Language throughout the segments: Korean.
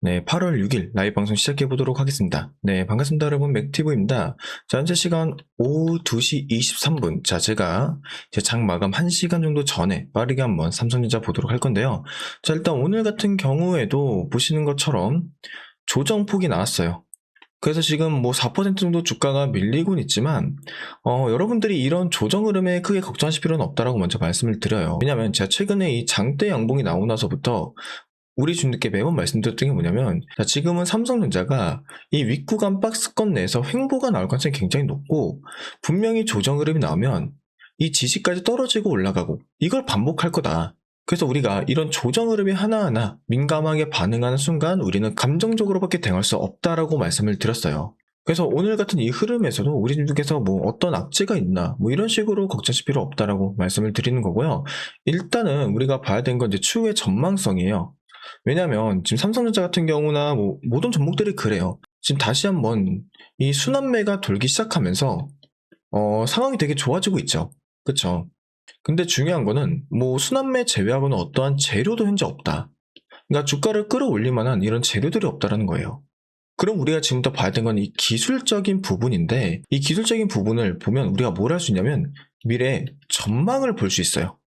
네, 8월 6일 라이브 방송 시작해 보도록 하겠습니다. 네, 반갑습니다, 여러분. 맥티브입니다. 자, 현재 시간 오후 2시 23분. 자, 제가 제 장 마감 1시간 정도 전에 빠르게 한번 삼성전자 보도록 할 건데요. 자, 일단 오늘 같은 경우에도 보시는 것처럼 조정폭이 나왔어요. 그래서 지금 뭐 4% 정도 주가가 밀리곤 있지만 여러분들이 이런 조정 흐름에 크게 걱정하실 필요는 없다라고 먼저 말씀을 드려요. 왜냐면 제가 최근에 이 장대 양봉이 나오고 나서부터 우리 주님께 매번 말씀드렸던 게 뭐냐면, 자, 지금은 삼성전자가 이 윗구간 박스권 내에서 횡보가 나올 가능성이 굉장히 높고, 분명히 조정 흐름이 나오면 이 지지까지 떨어지고 올라가고 이걸 반복할 거다. 그래서 우리가 이런 조정 흐름이 하나하나 민감하게 반응하는 순간 우리는 감정적으로밖에 대응할 수 없다라고 말씀을 드렸어요. 그래서 오늘 같은 이 흐름에서도 우리 분께서 뭐 어떤 악재가 있나 뭐 이런 식으로 걱정하실 필요 없다라고 말씀을 드리는 거고요. 일단은 우리가 봐야 되는 건 이제 추후의 전망성이에요. 왜냐면 지금 삼성전자 같은 경우나 뭐 모든 종목들이 그래요. 지금 다시 한번 이 순환매가 돌기 시작하면서 상황이 되게 좋아지고 있죠. 그쵸? 근데 중요한 거는 뭐 순환매 제외하고는 어떠한 재료도 현재 없다. 그러니까 주가를 끌어올릴 만한 이런 재료들이 없다라는 거예요. 그럼 우리가 지금부터 봐야 되는 건 이 기술적인 부분인데, 이 기술적인 부분을 보면 우리가 뭘 할 수 있냐면 미래 전망을 볼 수 있어요.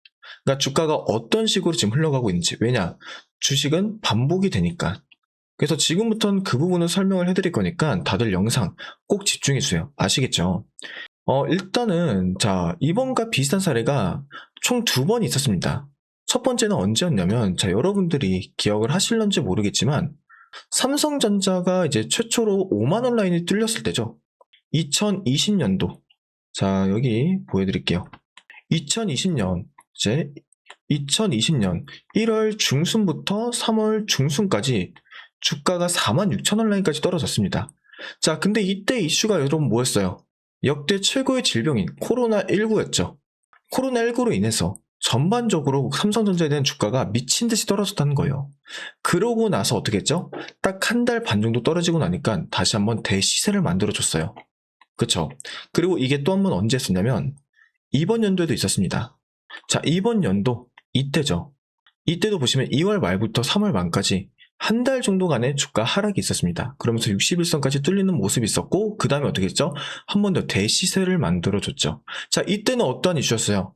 그러니까 주가가 어떤 식으로 지금 흘러가고 있는지. 왜냐? 주식은 반복이 되니까. 그래서 지금부터는 그 부분을 설명을 해드릴 거니까 다들 영상 꼭 집중해주세요. 아시겠죠? 일단은 자, 이번과 비슷한 사례가 총 2번 있었습니다. 첫 번째는 언제였냐면, 자, 여러분들이 기억을 하실런지 모르겠지만 삼성전자가 이제 최초로 5만원 라인이 뚫렸을 때죠. 2020년도. 자, 여기 보여드릴게요. 2020년, 이제 2020년 1월 중순부터 3월 중순까지 주가가 46,000원 라인까지 떨어졌습니다. 자, 근데 이때 이슈가 여러분 뭐였어요? 역대 최고의 질병인 코로나19였죠. 코로나19로 인해서 전반적으로 삼성전자에 대한 주가가 미친 듯이 떨어졌다는 거예요. 그러고 나서 어떻게 했죠? 딱 한 달 반 정도 떨어지고 나니까 다시 한번 대시세를 만들어줬어요. 그쵸? 그리고 이게 또 한 번 언제 했었냐면 이번 연도에도 있었습니다. 자, 이번 연도 이때죠. 이때도 보시면 2월 말부터 3월 말까지 한 달 정도간의 주가 하락이 있었습니다. 그러면서 61선까지 뚫리는 모습이 있었고, 그 다음에 어떻게 했죠? 한 번 더 대시세를 만들어줬죠. 자, 이때는 어떠한 이슈였어요?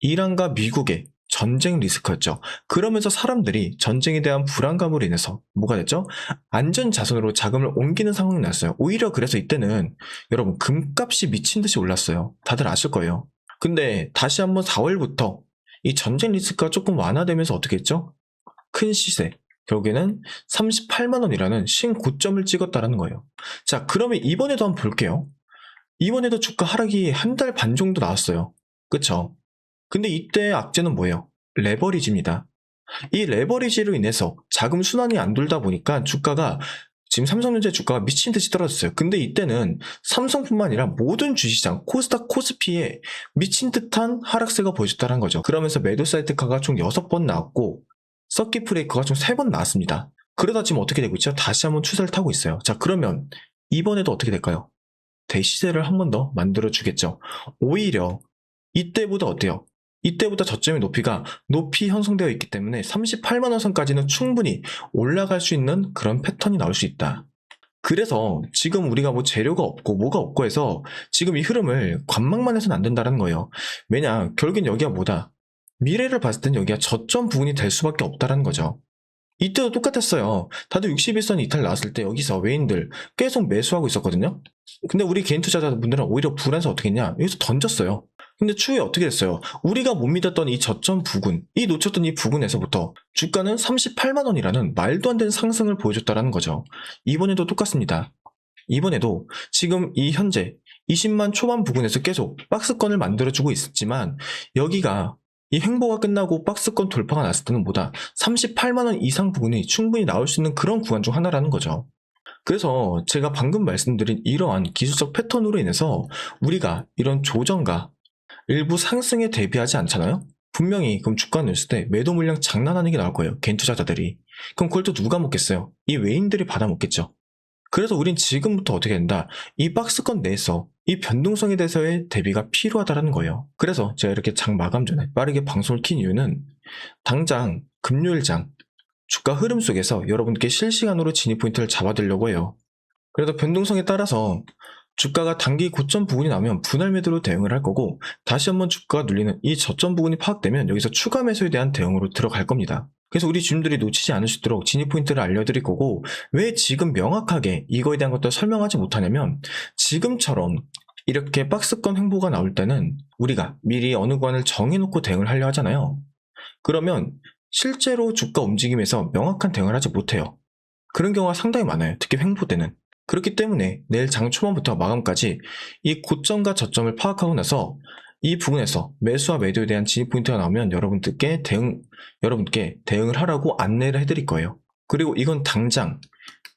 이란과 미국의 전쟁 리스크였죠. 그러면서 사람들이 전쟁에 대한 불안감으로 인해서 뭐가 됐죠? 안전 자산으로 자금을 옮기는 상황이 났어요. 오히려 그래서 이때는 여러분 금값이 미친 듯이 올랐어요. 다들 아실 거예요. 근데 다시 한번 4월부터 이 전쟁 리스크가 조금 완화되면서 어떻게 했죠? 큰 시세, 결국에는 38만원이라는 신고점을 찍었다라는 거예요. 자, 그러면 이번에도 한번 볼게요. 이번에도 주가 하락이 한 달 반 정도 나왔어요. 그쵸? 근데 이때 악재는 뭐예요? 레버리지입니다. 이 레버리지로 인해서 자금 순환이 안 돌다 보니까 주가가 지금 삼성전자 주가가 미친 듯이 떨어졌어요. 근데 이때는 삼성뿐만 아니라 모든 주식시장, 코스닥, 코스피에 미친 듯한 하락세가 보여줬다는 거죠. 그러면서 매도 사이트카가 총 6번 나왔고, 서킷 브레이커가 총 3번 나왔습니다. 그러다 지금 어떻게 되고 있죠? 다시 한번 추세를 타고 있어요. 자, 그러면 이번에도 어떻게 될까요? 대시세를 한 번 더 만들어주겠죠. 오히려 이때보다 어때요? 이때보다 저점의 높이가 높이 형성되어 있기 때문에 38만원 선까지는 충분히 올라갈 수 있는 그런 패턴이 나올 수 있다. 그래서 지금 우리가 뭐 재료가 없고 뭐가 없고 해서 지금 이 흐름을 관망만 해서는 안 된다는 거예요. 왜냐, 결국엔 여기가 뭐다? 미래를 봤을 땐 여기가 저점 부분이 될 수밖에 없다는 거죠. 이때도 똑같았어요. 다들 61선 이탈 나왔을 때 여기서 외인들 계속 매수하고 있었거든요. 근데 우리 개인 투자자분들은 오히려 불안해서 어떻게 했냐? 여기서 던졌어요. 근데 추후에 어떻게 됐어요? 우리가 못 믿었던 이 저점 부근, 이 놓쳤던 이 부근에서부터 주가는 38만원이라는 말도 안 되는 상승을 보여줬다는 거죠. 이번에도 똑같습니다. 이번에도 지금 이 현재 20만 초반 부근에서 계속 박스권을 만들어주고 있었지만, 여기가 이 횡보가 끝나고 박스권 돌파가 났을 때는 뭐다? 38만원 이상 부근이 충분히 나올 수 있는 그런 구간 중 하나라는 거죠. 그래서 제가 방금 말씀드린 이러한 기술적 패턴으로 인해서 우리가 이런 조정과 일부 상승에 대비하지 않잖아요? 분명히 그럼 주가 넣었을 때 매도 물량 장난 아니게 나올 거예요. 개인 투자자들이. 그럼 그걸 또 누가 먹겠어요? 이 외인들이 받아 먹겠죠. 그래서 우린 지금부터 어떻게 된다? 이 박스권 내에서 이 변동성에 대해서의 대비가 필요하다는 거예요. 그래서 제가 이렇게 장 마감 전에 빠르게 방송을 킨 이유는 당장 금요일장 주가 흐름 속에서 여러분께 실시간으로 진입 포인트를 잡아드리려고 해요. 그래도 변동성에 따라서 주가가 단기 고점 부근이 나오면 분할 매도로 대응을 할 거고, 다시 한번 주가가 눌리는 이 저점 부근이 파악되면 여기서 추가 매수에 대한 대응으로 들어갈 겁니다. 그래서 우리 주님들이 놓치지 않을 수 있도록 진입 포인트를 알려드릴 거고, 왜 지금 명확하게 이거에 대한 것도 설명하지 못하냐면, 지금처럼 이렇게 박스권 횡보가 나올 때는 우리가 미리 어느 구간을 정해놓고 대응을 하려 하잖아요. 그러면 실제로 주가 움직임에서 명확한 대응을 하지 못해요. 그런 경우가 상당히 많아요. 특히 횡보 때는. 그렇기 때문에 내일 장 초반부터 마감까지 이 고점과 저점을 파악하고 나서 이 부분에서 매수와 매도에 대한 진입 포인트가 나오면 여러분께 대응을 하라고 안내를 해드릴 거예요. 그리고 이건 당장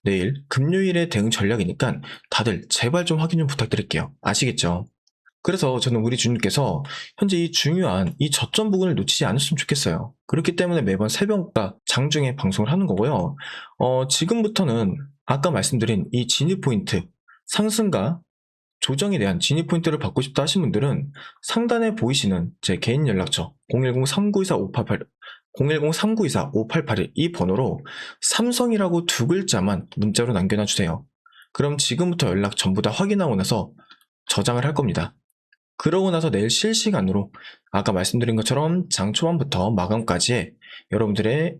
내일 금요일에 대응 전략이니까 다들 제발 좀 확인 좀 부탁드릴게요. 아시겠죠? 그래서 저는 우리 주님께서 현재 이 중요한 이 저점 부분을 놓치지 않았으면 좋겠어요. 그렇기 때문에 매번 새벽과 장중에 방송을 하는 거고요. 지금부터는 아까 말씀드린 이 진입 포인트, 상승과 조정에 대한 진입 포인트를 받고 싶다 하신 분들은 상단에 보이시는 제 개인 연락처 010-3924-588일 이 번호로 삼성이라고 두 글자만 문자로 남겨놔 주세요. 그럼 지금부터 연락 전부 다 확인하고 나서 저장을 할 겁니다. 그러고 나서 내일 실시간으로 아까 말씀드린 것처럼 장 초반부터 마감까지의 여러분들의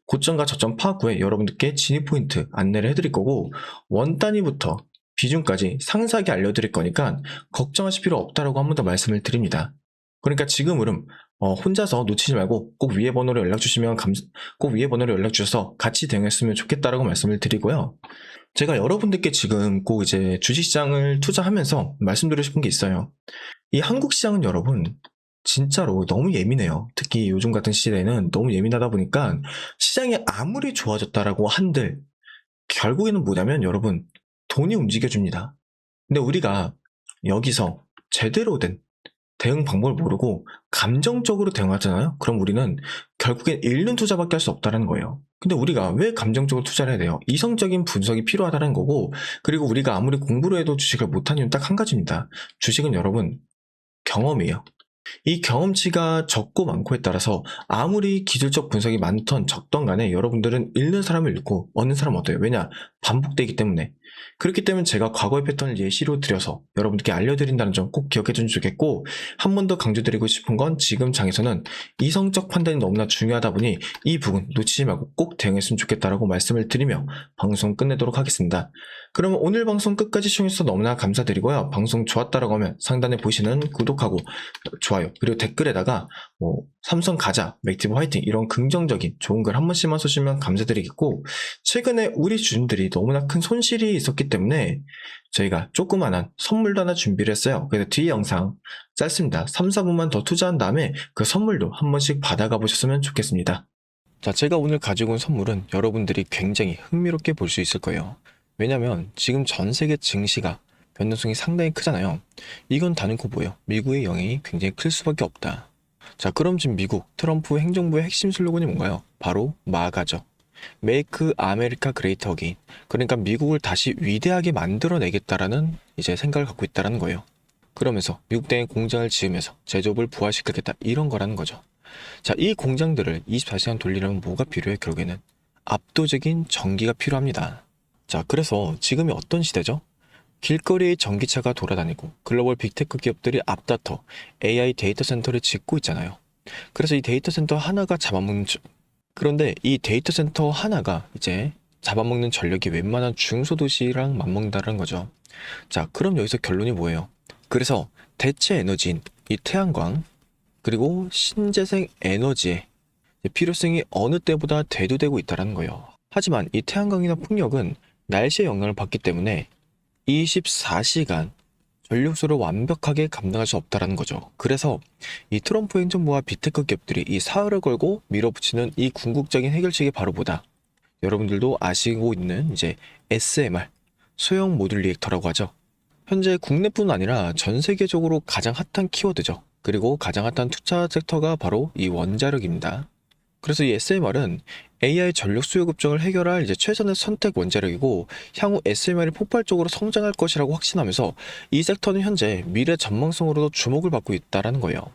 고점과 저점 파악 후에 여러분들께 진입 포인트 안내를 해드릴 거고, 원 단위부터 비중까지 상세하게 알려드릴 거니까 걱정하실 필요 없다라고 한 번 더 말씀을 드립니다. 그러니까 지금은 혼자서 놓치지 말고 꼭 위에 번호로 연락 주셔서 같이 대응했으면 좋겠다라고 말씀을 드리고요. 제가 여러분들께 지금 꼭 이제 주식시장을 투자하면서 말씀드리고 싶은 게 있어요. 이 한국 시장은 여러분 진짜로 너무 예민해요. 특히 요즘 같은 시대에는 너무 예민하다 보니까 시장이 아무리 좋아졌다라고 한들 결국에는 뭐냐면 여러분 돈이 움직여줍니다. 근데 우리가 여기서 제대로 된 대응 방법을 모르고 감정적으로 대응하잖아요. 그럼 우리는 결국엔 잃는 투자밖에 할 수 없다는 거예요. 근데 우리가 왜 감정적으로 투자를 해야 돼요? 이성적인 분석이 필요하다는 거고, 그리고 우리가 아무리 공부를 해도 주식을 못하는 이유는 딱 한 가지입니다. 주식은 여러분 경험이에요. 이 경험치가 적고 많고에 따라서 아무리 기술적 분석이 많던 적던 간에 여러분들은 잃는 사람을 잃고 얻는 사람은 얻어요. 왜냐? 반복되기 때문에. 그렇기 때문에 제가 과거의 패턴을 예시로 들여서 여러분들께 알려드린다는 점 꼭 기억해 주시면 좋겠고, 한 번 더 강조드리고 싶은 건 지금 장에서는 이성적 판단이 너무나 중요하다 보니 이 부분 놓치지 말고 꼭 대응했으면 좋겠다라고 말씀을 드리며 방송 끝내도록 하겠습니다. 그러면 오늘 방송 끝까지 시청해주셔서 너무나 감사드리고요. 방송 좋았다라고 하면 상단에 보시는 구독하고 좋아요 그리고 댓글에다가 삼성 가자, 맥티브 화이팅 이런 긍정적인 좋은 글 한 번씩만 써주시면 감사드리겠고, 최근에 우리 주주들이 너무나 큰 손실이 있었기 때문에 저희가 조그만한 선물도 하나 준비를 했어요. 그래서 뒤에 영상 짧습니다. 3, 4분만 더 투자한 다음에 그 선물도 한 번씩 받아가 보셨으면 좋겠습니다. 자, 제가 오늘 가지고 온 선물은 여러분들이 굉장히 흥미롭게 볼 수 있을 거예요. 왜냐면 지금 전 세계 증시가 변동성이 상당히 크잖아요. 이건 단연코 뭐예요? 미국의 영향이 굉장히 클 수밖에 없다. 자, 그럼 지금 미국 트럼프 행정부의 핵심 슬로건이 뭔가요? 바로 마가죠. Make America Great Again. 그러니까 미국을 다시 위대하게 만들어내겠다라는 이제 생각을 갖고 있다라는 거예요. 그러면서 미국 땅에 공장을 지으면서 제조업을 부활시키겠다 이런 거라는 거죠. 자, 이 공장들을 24시간 돌리려면 뭐가 필요해? 결국에는 압도적인 전기가 필요합니다. 자, 그래서 지금이 어떤 시대죠? 길거리에 전기차가 돌아다니고 글로벌 빅테크 기업들이 앞다퉈 AI 데이터 센터를 짓고 있잖아요. 그래서 이 데이터 센터 하나가 그런데 이 데이터 센터 하나가 이제 잡아먹는 전력이 웬만한 중소도시랑 맞먹는다는 거죠. 자, 그럼 여기서 결론이 뭐예요? 그래서 대체 에너지인 이 태양광 그리고 신재생 에너지의 필요성이 어느 때보다 대두되고 있다는 거예요. 하지만 이 태양광이나 풍력은 날씨의 영향을 받기 때문에 24시간 전력수를 완벽하게 감당할 수 없다는 거죠. 그래서 이 트럼프 행정부와 빅테크 기업들이 이 사활을 걸고 밀어붙이는 이 궁극적인 해결책이 바로 뭐다? 여러분들도 아시고 있는 이제 SMR, 소형 모듈 리액터라고 하죠. 현재 국내뿐 아니라 전 세계적으로 가장 핫한 키워드죠. 그리고 가장 핫한 투자 섹터가 바로 이 원자력입니다. 그래서 이 SMR은 AI 전력 수요 급증을 해결할 이제 최선의 선택 원자력이고, 향후 SMR이 폭발적으로 성장할 것이라고 확신하면서 이 섹터는 현재 미래 전망성으로도 주목을 받고 있다는 거예요.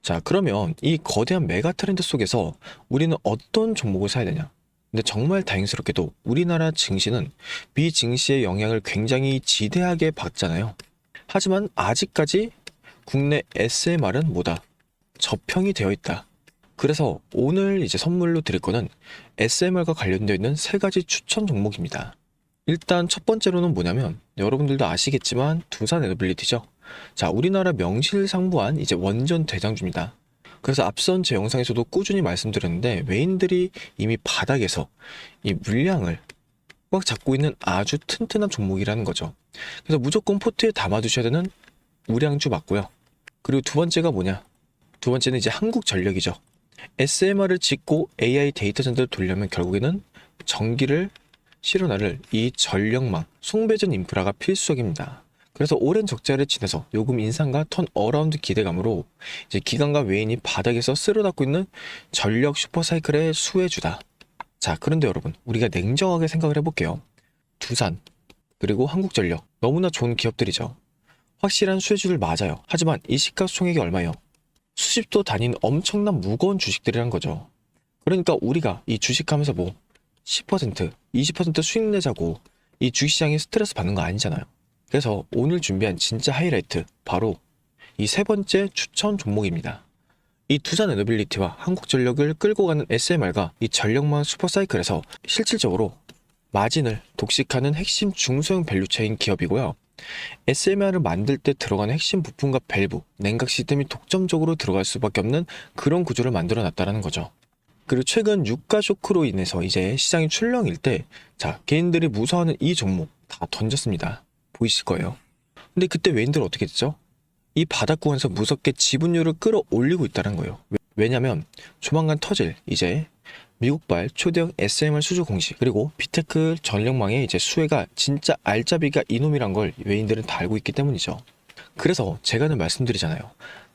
자, 그러면 이 거대한 메가 트렌드 속에서 우리는 어떤 종목을 사야 되냐? 근데 정말 다행스럽게도 우리나라 증시는 미 증시의 영향을 굉장히 지대하게 받잖아요. 하지만 아직까지 국내 SMR은 뭐다? 저평이 되어 있다. 그래서 오늘 이제 선물로 드릴 거는 SMR과 관련되어 있는 3가지 추천 종목입니다. 일단 첫 번째로는 뭐냐면 여러분들도 아시겠지만 두산 에너빌리티죠. 자, 우리나라 명실상부한 이제 원전 대장주입니다. 그래서 앞선 제 영상에서도 꾸준히 말씀드렸는데 외인들이 이미 바닥에서 이 물량을 꽉 잡고 있는 아주 튼튼한 종목이라는 거죠. 그래서 무조건 포트에 담아두셔야 되는 우량주 맞고요. 그리고 두 번째가 뭐냐? 두 번째는 이제 한국전력이죠. SMR을 짓고 AI 데이터 센터를 돌려면 결국에는 전기를 실어나를 이 전력망, 송배전 인프라가 필수적입니다. 그래서 오랜 적자를 지내서 요금 인상과 턴어라운드 기대감으로 이제 기관과 외인이 바닥에서 쓸어담고 있는 전력 슈퍼사이클의 수혜주다. 자, 그런데 여러분, 우리가 냉정하게 생각을 해볼게요. 두산, 그리고 한국전력, 너무나 좋은 기업들이죠. 확실한 수혜주들 맞아요. 하지만 이 시가총액이 얼마예요? 수십조 단위인 엄청난 무거운 주식들이란 거죠. 그러니까 우리가 이 주식하면서 뭐 10%, 20% 수익 내자고 이 주식시장에 스트레스 받는 거 아니잖아요. 그래서 오늘 준비한 진짜 하이라이트, 바로 이 3번째 추천 종목입니다. 이 두산 에너빌리티와 한국전력을 끌고 가는 SMR과 이 전력망 슈퍼사이클에서 실질적으로 마진을 독식하는 핵심 중소형 밸류체인 기업이고요. SMR을 만들 때 들어가는 핵심 부품과 밸브, 냉각 시스템이 독점적으로 들어갈 수밖에 없는 그런 구조를 만들어 놨다는 거죠. 그리고 최근 유가 쇼크로 인해서 이제 시장이 출렁일 때, 자, 개인들이 무서워하는 이 종목 다 던졌습니다. 보이실 거예요. 근데 그때 외인들은 어떻게 됐죠? 이 바닥 구간에서 무섭게 지분율을 끌어올리고 있다는 거예요. 왜냐면 조만간 터질 이제 미국발 초대형 SMR 수주 공시, 그리고 비테크 전력망의 이제 수혜가 진짜 알짜비가 이놈이란 걸 외인들은 다 알고 있기 때문이죠. 그래서 제가 늘 말씀드리잖아요.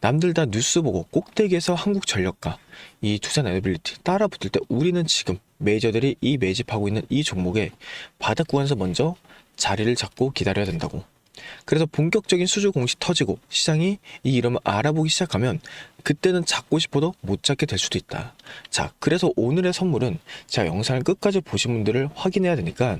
남들 다 뉴스 보고 꼭대기에서 한국전력과 이 두산 에너빌리티 따라 붙을 때 우리는 지금 메이저들이 이 매집하고 있는 이 종목에 바닥 구간에서 먼저 자리를 잡고 기다려야 된다고. 그래서 본격적인 수주 공시 터지고 시장이 이 이름을 알아보기 시작하면 그때는 잡고 싶어도 못 잡게 될 수도 있다. 자, 그래서 오늘의 선물은 제가 영상을 끝까지 보신 분들을 확인해야 되니까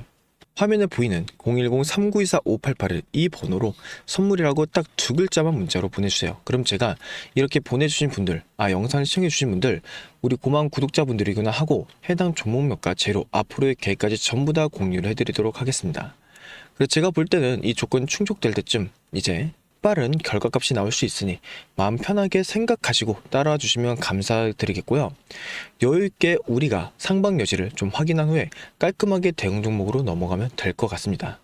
화면에 보이는 010-3924-5881 이 번호로 선물이라고 딱 2글자만 문자로 보내주세요. 그럼 제가 이렇게 보내주신 분들, 영상을 시청해주신 분들, 우리 고마운 구독자분들이구나 하고 해당 종목명과 재료, 앞으로의 계획까지 전부 다 공유를 해드리도록 하겠습니다. 그래서 제가 볼 때는 이 조건 충족될 때쯤 이제 빠른 결과값이 나올 수 있으니 마음 편하게 생각하시고 따라와 주시면 감사드리겠고요. 여유있게 우리가 상방 여지를 좀 확인한 후에 깔끔하게 대응 종목으로 넘어가면 될 것 같습니다.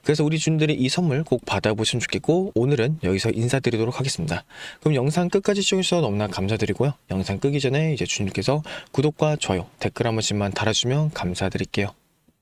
그래서 우리 주인들이 이 선물 꼭 받아보시면 좋겠고, 오늘은 여기서 인사드리도록 하겠습니다. 그럼 영상 끝까지 시청해주셔서 너무나 감사드리고요. 영상 끄기 전에 이제 주님께서 구독과 좋아요, 댓글 한 번씩만 달아주시면 감사드릴게요.